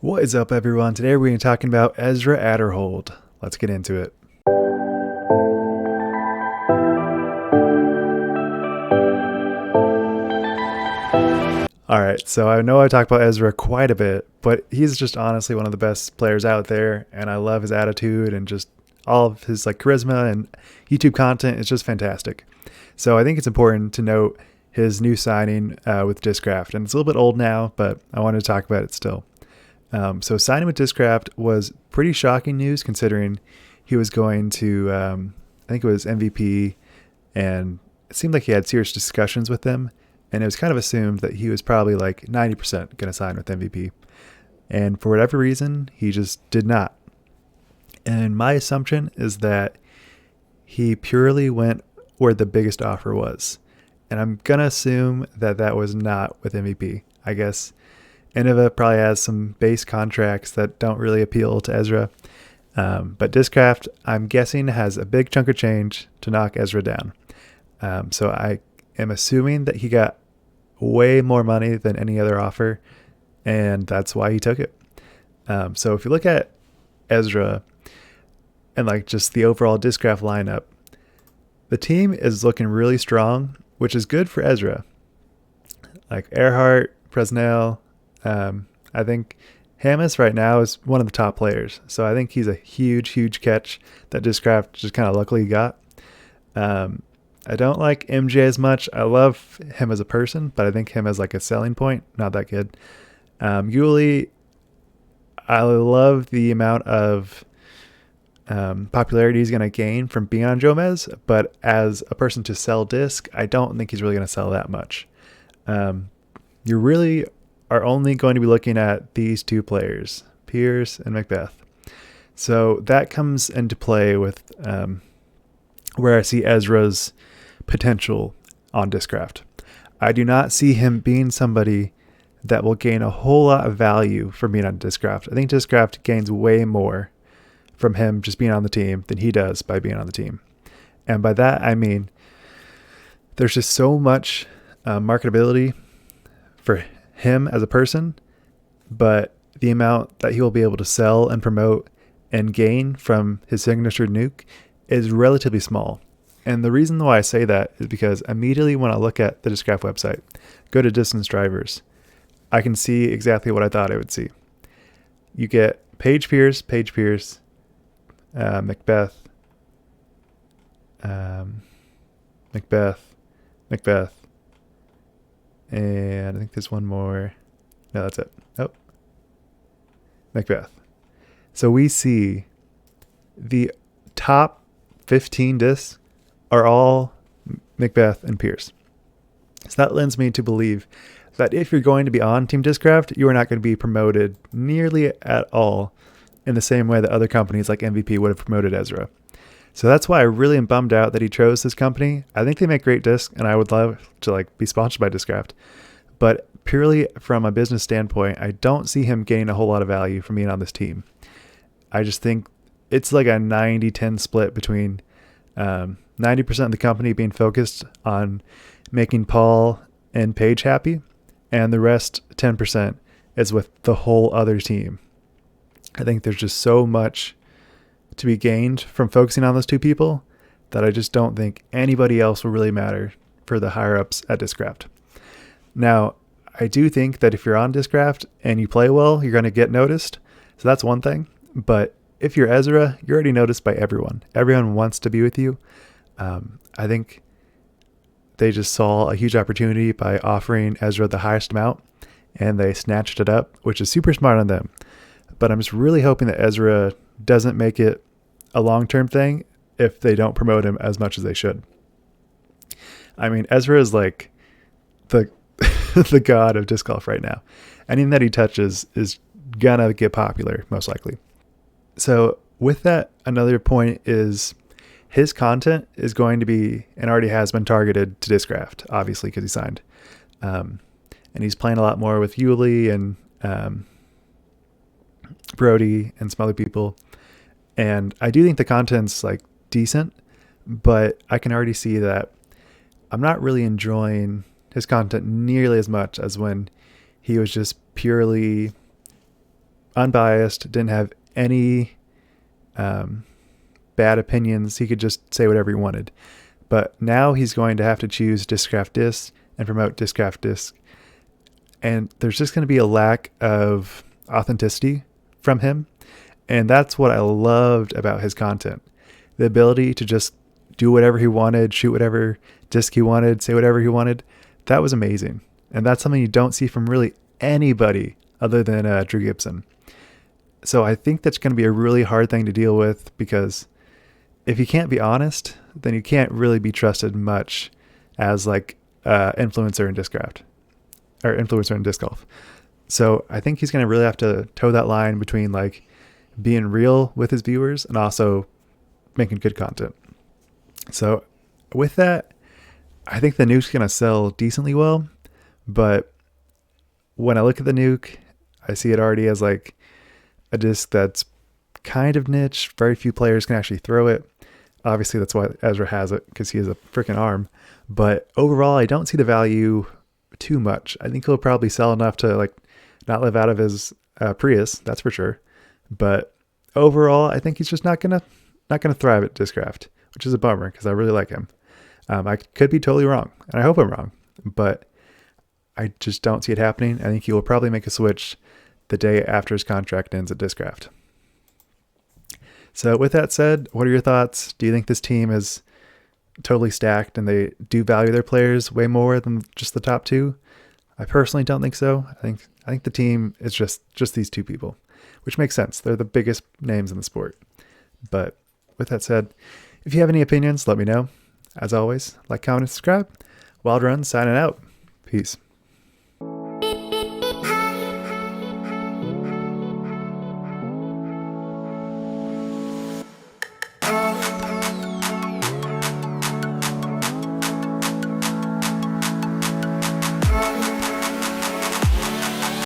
What is up, everyone? Today we're going to be talking about Ezra Aderhold. Let's get into it. Alright, so I know I talk about Ezra quite a bit, but he's just honestly one of the best players out there, and I love his attitude and just all of his charisma and YouTube content is just fantastic. So I think it's important to note his new signing with Discraft, and it's a little bit old now, but I wanted to talk about it still. So signing with Discraft was pretty shocking news considering he was going to, I think it was MVP, and it seemed like he had serious discussions with them, and it was kind of assumed that he was probably 90% going to sign with MVP. And for whatever reason, he just did not. And my assumption is that he purely went where the biggest offer was. And I'm going to assume that that was not with MVP. I guess Innova probably has some base contracts that don't really appeal to Ezra. But Discraft, I'm guessing, has a big chunk of change to knock Ezra down. So I am assuming that he got way more money than any other offer, and that's why he took it. So if you look at Ezra and just the overall Discraft lineup, the team is looking really strong, which is good for Ezra. Aderhold, Presnell, I think Hamas right now is one of the top players. So I think he's a huge catch that Discraft just kind of luckily got. I don't like MJ as much. I love him as a person, but I think him as a selling point, not that good. Yuli, I love the amount of popularity he's going to gain from being on Jomez, but as a person to sell disc, I don't think he's really going to sell that much. You really are only going to be looking at these two players, Pierce and Macbeth. So that comes into play with where I see Ezra's potential on Discraft. I do not see him being somebody that will gain a whole lot of value from being on Discraft. I think Discraft gains way more from him just being on the team than he does by being on the team. And by that, I mean, there's just so much marketability for him as a person, but the amount that he will be able to sell and promote and gain from his signature nuke is relatively small. And the reason why I say that is because immediately when I look at the Discraft website, go to distance drivers, I can see exactly what I thought I would see. You get Paige Pierce, Macbeth, and I think there's one more. No, that's it. Oh, Macbeth. So we see the top 15 discs are all Macbeth and Pierce. So that lends me to believe that if you're going to be on Team Discraft, you are not going to be promoted nearly at all in the same way that other companies like MVP would have promoted Ezra. So that's why I really am bummed out that he chose this company. I think they make great discs, and I would love to be sponsored by Discraft. But purely from a business standpoint, I don't see him gaining a whole lot of value from being on this team. I just think it's a 90-10 split between 90% of the company being focused on making Paul and Paige happy, and the rest 10% is with the whole other team. I think there's just so much to be gained from focusing on those two people that I just don't think anybody else will really matter for the higher ups at Discraft. Now, I do think that if you're on Discraft and you play well, you're going to get noticed. So that's one thing. But if you're Ezra, you're already noticed by everyone. Everyone wants to be with you. I think they just saw a huge opportunity by offering Ezra the highest amount, and they snatched it up, which is super smart on them. But I'm just really hoping that Ezra doesn't make it a long-term thing if they don't promote him as much as they should. I mean, Ezra is the the god of disc golf right now. Anything that he touches is gonna get popular, most likely. So with that, another point is his content is going to be, and already has been, targeted to Discraft, obviously, because he signed. And he's playing a lot more with Yuli and Brody and some other people. And I do think the content's decent, but I can already see that I'm not really enjoying his content nearly as much as when he was just purely unbiased, didn't have any bad opinions. He could just say whatever he wanted. But now he's going to have to choose Discraft Disc and promote Discraft Disc. And there's just going to be a lack of authenticity from him. And that's what I loved about his content. The ability to just do whatever he wanted, shoot whatever disc he wanted, say whatever he wanted. That was amazing. And that's something you don't see from really anybody other than Drew Gibson. So I think that's going to be a really hard thing to deal with, because if you can't be honest, then you can't really be trusted much as like influencer in Discraft or influencer in disc golf. So I think he's going to really have to toe that line between like being real with his viewers and also making good content. So with that, I think the nuke's going to sell decently well, but when I look at the nuke, I see it already as like a disc that's kind of niche. Very few players can actually throw it. Obviously, that's why Ezra has it, because he has a freaking arm. But overall, I don't see the value too much. I think he'll probably sell enough to like not live out of his Prius, that's for sure. But overall, I think he's just not gonna thrive at Discraft, which is a bummer because I really like him. I could be totally wrong, and I hope I'm wrong, but I just don't see it happening. I think he will probably make a switch the day after his contract ends at Discraft. So with that said, what are your thoughts? Do you think this team is totally stacked and they do value their players way more than just the top two? I personally don't think so. I think the team is just these two people, which makes sense. They're the biggest names in the sport. But with that said, if you have any opinions, let me know. As always, like, comment, and subscribe. Wild Run signing out. Peace.